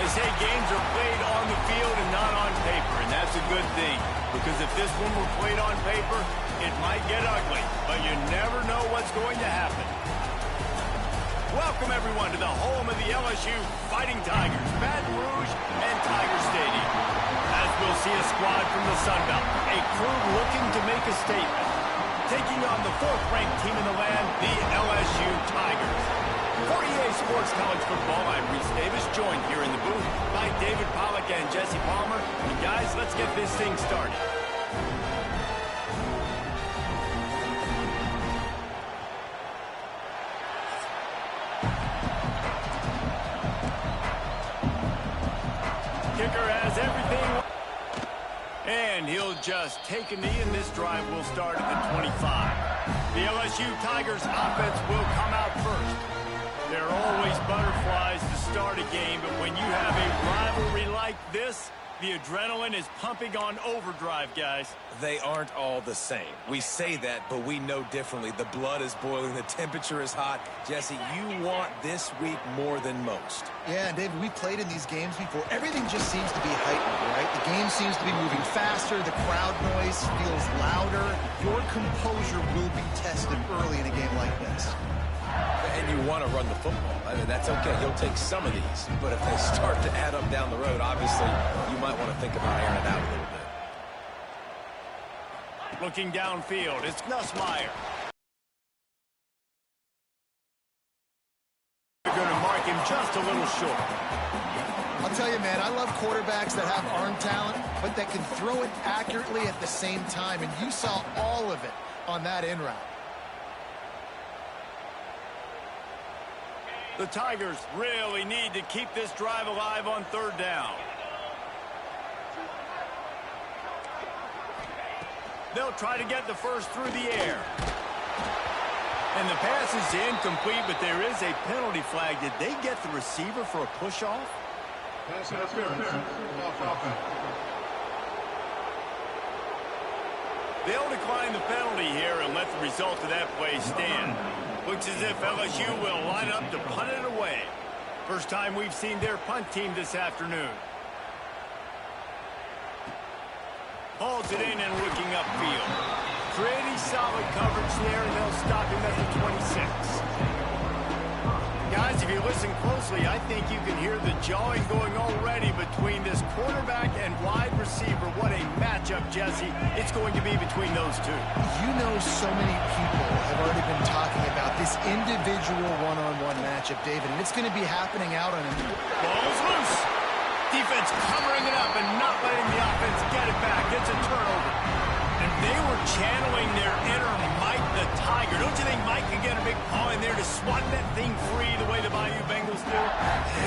They say games are played on the field and not on paper, and that's a good thing. Because if this one were played on paper, it might get ugly, but you never know what's going to happen. Welcome, everyone, to the home of the LSU Fighting Tigers, Baton Rouge and Tiger Stadium. As we'll see a squad from the Sun Belt, a crew looking to make a statement. Taking on the fourth-ranked team in the land, the LSU Tigers. For EA Sports College Football, I'm Reese Davis, joined here in the booth by David Pollack and Jesse Palmer. And guys, let's get this thing started. Kicker has everything. And he'll just take a knee, and this drive will start at the 25. The LSU Tigers offense will come out first. There are always butterflies to start a game, but when you have a rivalry like this, the adrenaline is pumping on overdrive, guys. They aren't all the same. We say that, but we know differently. The blood is boiling. The temperature is hot. Jesse, you want this week more than most. Yeah, and David, we played in these games before. Everything just seems to be heightened, right? The game seems to be moving faster. The crowd noise feels louder. Your composure will be tested early in a game like this. And you want to run the football. I mean, that's okay. You'll take some of these. But if they start to add up down the road, obviously, you might want to think about airing it out a little bit. Looking downfield, it's Nussmeier. They're going to mark him just a little short. I'll tell you, man, I love quarterbacks that have arm talent, but that can throw it accurately at the same time. And you saw all of it on that in route. The Tigers really need to keep this drive alive on third down. They'll try to get the first through the air. And the pass is incomplete, but there is a penalty flag. Did they get the receiver for a push-off? Pass interference. Off offense. They'll decline the penalty here and let the result of that play stand. Looks as if LSU will line up to punt it away. First time we've seen their punt team this afternoon. Hauls it in and looking upfield. Pretty solid coverage there, and they'll stop him at the 26. Guys, if you listen closely, I think you can hear the jawing going already between this quarterback and wide receiver. What a matchup, Jesse, it's going to be between those two. You know, so many people have already been talking about this individual one-on-one matchup, David, and it's going to be happening out on him. Ball's loose. Defense covering it up and not letting the offense get it back. It's a turnover. And they were channeling their inner Mike the Tiger. Don't you think Mike could get a big paw in there to swat that thing free the way the Bayou Bengals do?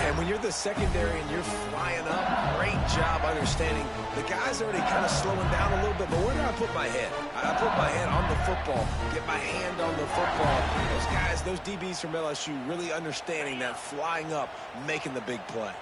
And when you're the secondary and you're flying up, great job understanding. The guy's already kind of slowing down a little bit, but where do I put my head? I put my head on the football, get my hand on the football. Those guys, those DBs from LSU really understanding that flying up, making the big play.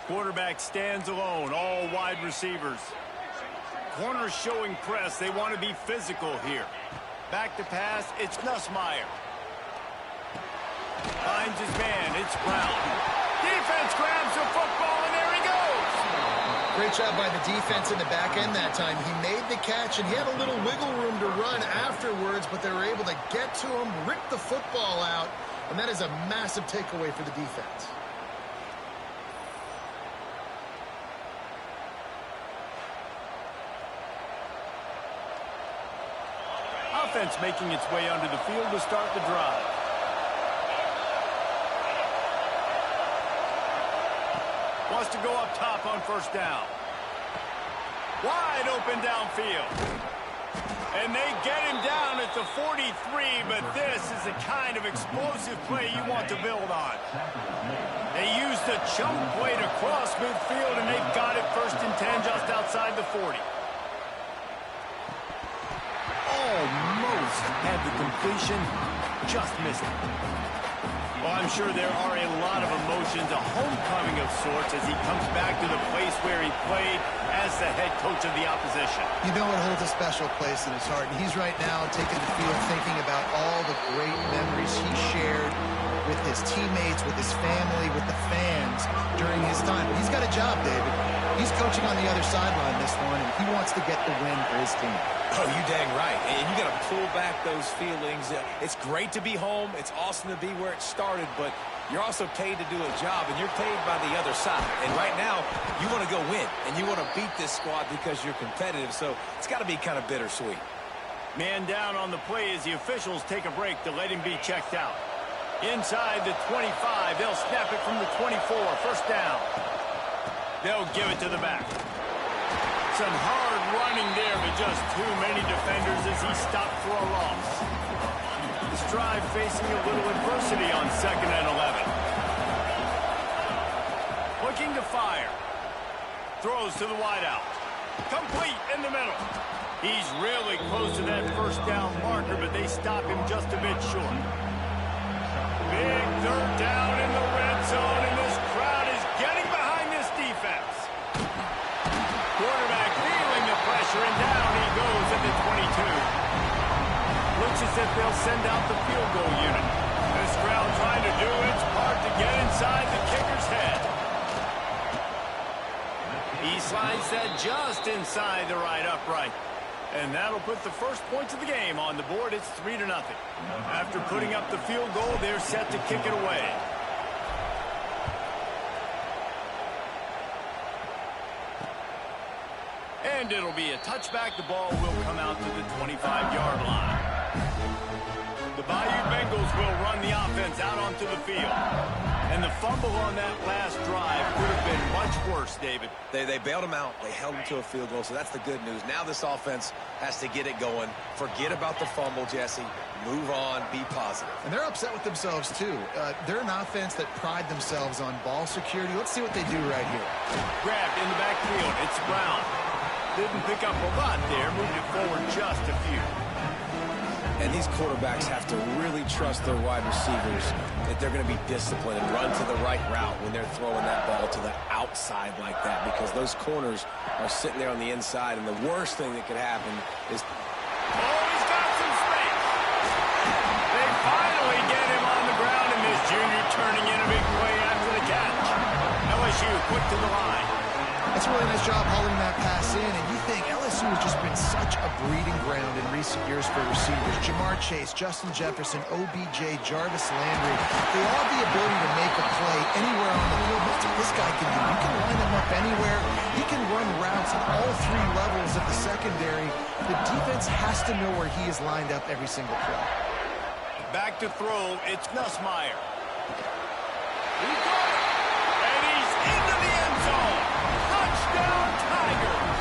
Quarterback stands alone, all wide receivers. Corners showing press. They want to be physical here. Back to pass. It's Nussmeier. Finds his man. It's Brown. Defense grabs the football, and there he goes. Great job by the defense in the back end that time. He made the catch, and he had a little wiggle room to run afterwards, but they were able to get to him, rip the football out, and that is a massive takeaway for the defense. Offense making its way onto the field to start the drive. Wants to go up top on first down. Wide open downfield. And they get him down at the 43, but this is the kind of explosive play you want to build on. They used the chunk play to cross midfield, and they've got it first and 10 just outside the 40. Almost had the completion, just missed it. Well, I'm sure there are a lot of emotions, a homecoming of sorts as he comes back to the place where he played as the head coach of the opposition. You know it holds a special place in his heart, and he's right now taking the field thinking about all the great memories he shared with his teammates, with his family, with the fans during his time. But he's got a job, David. He's coaching on the other sideline this one, and he wants to get the win for his team. Oh, you dang right. And you got to pull back those feelings. It's great to be home. It's awesome to be where it started, but you're also paid to do a job, and you're paid by the other side. And right now, you want to go win, and you want to beat this squad because you're competitive, so it's got to be kind of bittersweet. Man down on the play as the officials take a break to let him be checked out. Inside the 25, they'll snap it from the 24, first down. They'll give it to the back. Some hard running there, but just too many defenders as he stopped for a loss. This drive facing a little adversity on 2nd and 11. Looking to fire. Throws to the wideout. Complete in the middle. He's really close to that first down marker, but they stop him just a bit short. Big 3rd down in the red zone, and this crowd is getting behind this defense. Quarterback feeling the pressure, and down he goes at the 22. Looks as if they'll send out the field goal unit. This crowd trying to do its part to get inside the kicker's head. He slides that just inside the right upright. And that'll put the first points of the game on the board. It's 3-0. After putting up the field goal, they're set to kick it away. And it'll be a touchback. The ball will come out to the 25-yard line. The Bayou Bengals will run the offense out onto the field. And the fumble on that last drive could have been much worse, David. They bailed him out. They held him to a field goal, so that's the good news. Now this offense has to get it going. Forget about the fumble, Jesse. Move on. Be positive. And they're upset with themselves, too. They're an offense that pride themselves on ball security. Let's see what they do right here. Grabbed in the backfield. It's Brown. Didn't pick up a lot there. Moved it forward just a few. And these quarterbacks have to really trust their wide receivers that they're going to be disciplined and run to the right route when they're throwing that ball to the outside like that, because those corners are sitting there on the inside, and the worst thing that could happen is... Oh, he's got some space. They finally get him on the ground, and this junior turning in a big play after the catch. LSU quick to the line. That's a really nice job hauling that pass in, and you think LSU has just been such a breeding ground in recent years for receivers. Jamar Chase, Justin Jefferson, OBJ, Jarvis Landry, they all have the ability to make a play anywhere on the field. That's what this guy can do. You can line him up anywhere. He can run routes at all 3 levels of the secondary. The defense has to know where he is lined up every single play. Back to throw, it's Nussmeier. He got it, and he's into the end zone. Touchdown, Tigers!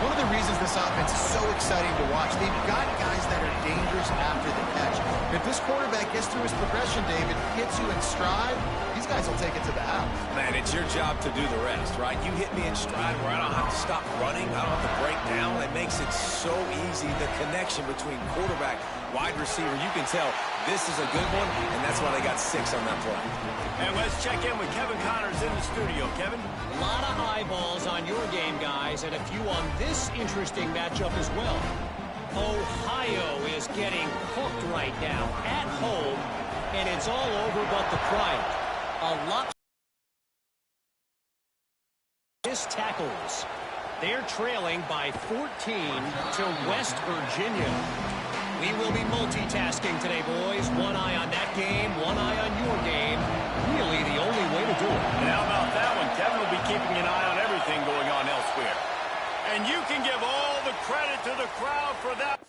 One of the reasons this offense is so exciting to watch, they've got guys that are dangerous after the catch. If this quarterback gets through his progression, David, hits you in stride, these guys will take it to the house. Man, it's your job to do the rest, right? You hit me in stride where I don't have to stop running. I don't have to break down. It makes it so easy. The connection between quarterback, wide receiver, you can tell this is a good one, and that's why they got 6 on that play. And let's check in with Kevin Connors in the studio. Kevin? A lot of eyeballs on your game, guys, and a few on this interesting matchup as well. Ohio is getting cooked right now at home, and it's all over but the quiet. A lot missed tackles. They're trailing by 14 to West Virginia. We will be multitasking today, boys. One eye on that game, one eye on your game. Really the only way to do it. And how about that one? Kevin will be keeping an eye on everything going on elsewhere. And you can give all the credit to the crowd for that.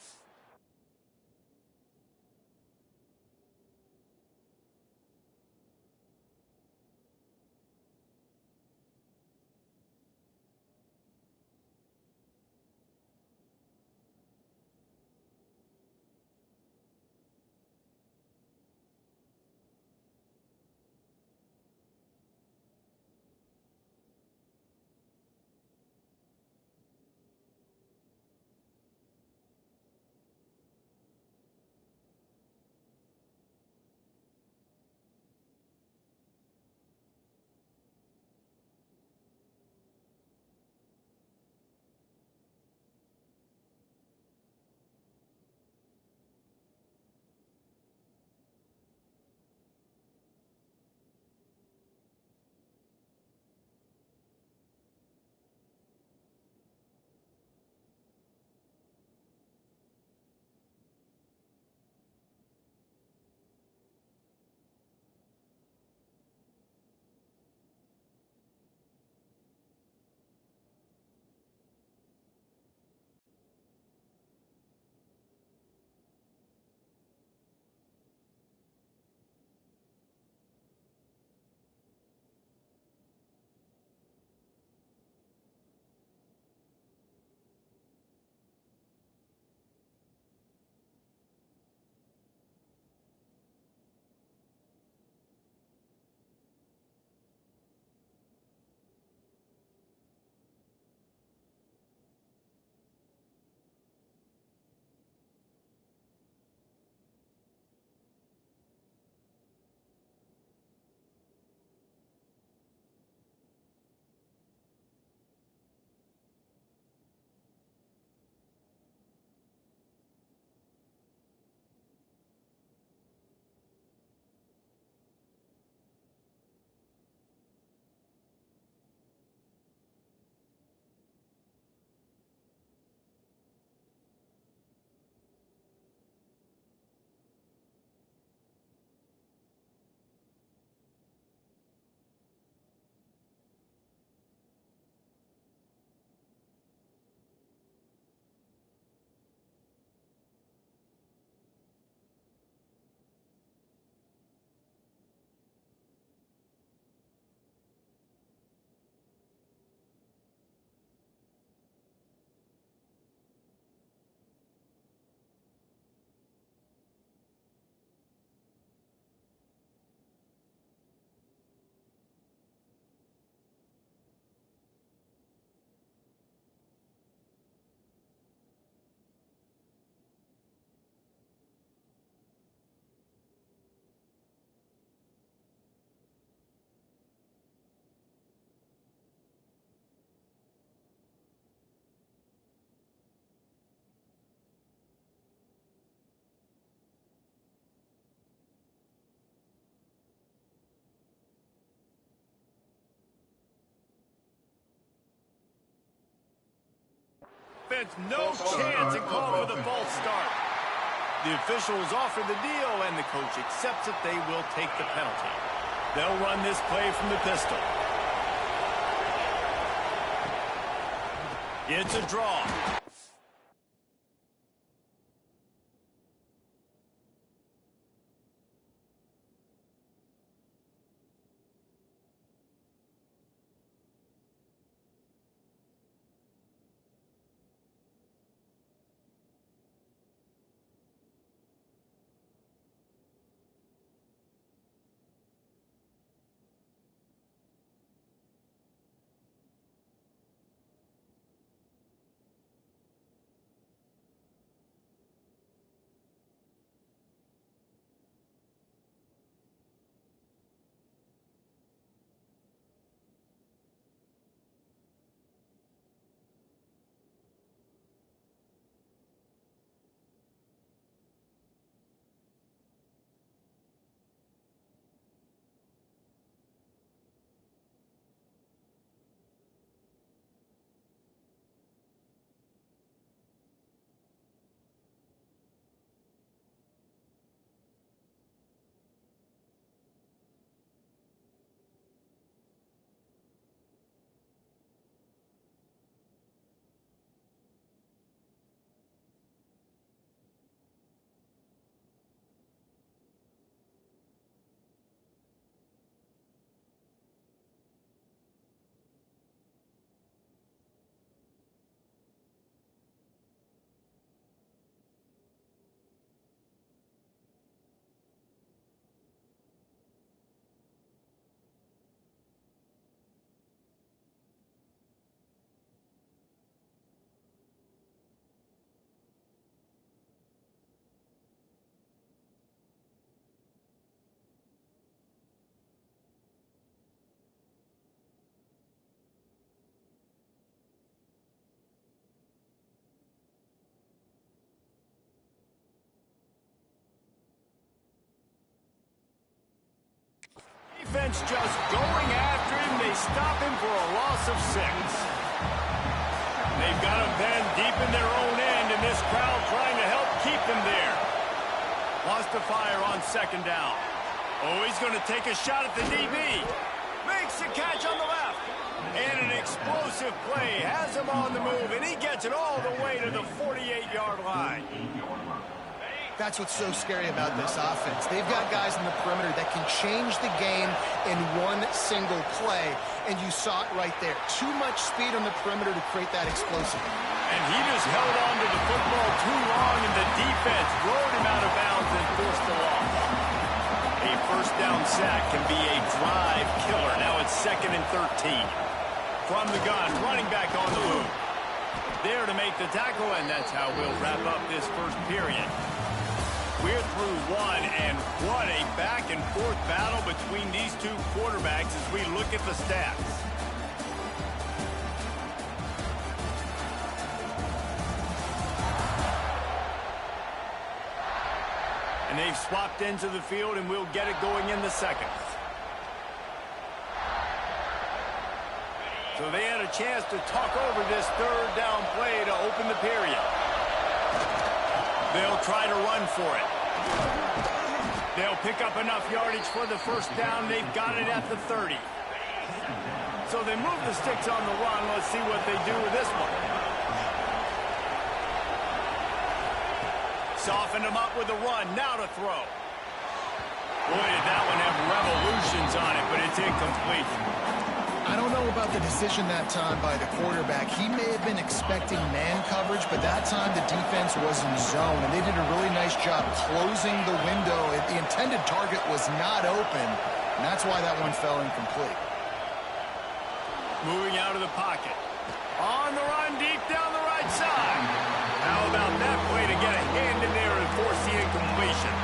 Defense, no chance, and call for the false start. The officials offer the deal, and the coach accepts it. They will take the penalty. They'll run this play from the pistol. It's a draw. Defense just going after him. They stop him for a loss of 6. They've got him pinned deep in their own end, and this crowd trying to help keep them there. Wants to fire on 2nd down. Oh, he's going to take a shot at the DB. Makes the catch on the left. And an explosive play. Has him on the move, and he gets it all the way to the 48-yard line. That's what's so scary about this offense. They've got guys in the perimeter that can change the game in one single play, and you saw it right there. Too much speed on the perimeter to create that explosive. And he just held on to the football too long, and the defense rode him out of bounds and forced the loss. A first down sack can be a drive killer. Now it's 2nd and 13. From the gun, running back on the move. There to make the tackle, and that's how we'll wrap up this first period. We're through one, and what a back-and-forth battle between these two quarterbacks as we look at the stats. And they've swapped into the field, and we'll get it going in the second. So they had a chance to talk over this 3rd down play to open the period. They'll try to run for it. They'll pick up enough yardage for the first down. They've got it at the 30. So they move the sticks on the run. Let's see what they do with this one. Softened them up with the run. Now to throw. Boy, did that one have revolutions on it, but it's incomplete. I don't know about the decision that time by the quarterback. He may have been expecting man coverage, but that time the defense was in zone, and they did a really nice job closing the window. The intended target was not open, and that's why that one fell incomplete. Moving out of the pocket. On the run, deep down the right side. How about that play to get a hand in there and force the incompletion?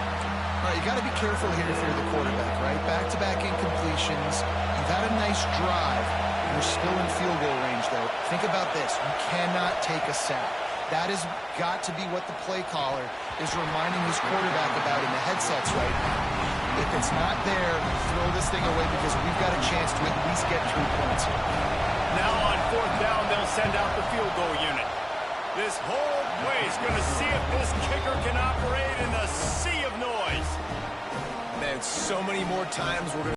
All right, you got to be careful here if you're the quarterback, right? Back-to-back incompletions. You've had a nice drive. You're still in field goal range, though. Think about this. You cannot take a sack. That has got to be what the play caller is reminding his quarterback about in the headsets right now. If it's not there, throw this thing away because we've got a chance to at least get 3 points here. Now on 4th down, they'll send out the field goal unit. This whole place going to see if this kicker can operate in the sea of noise. Man, so many more times we're going to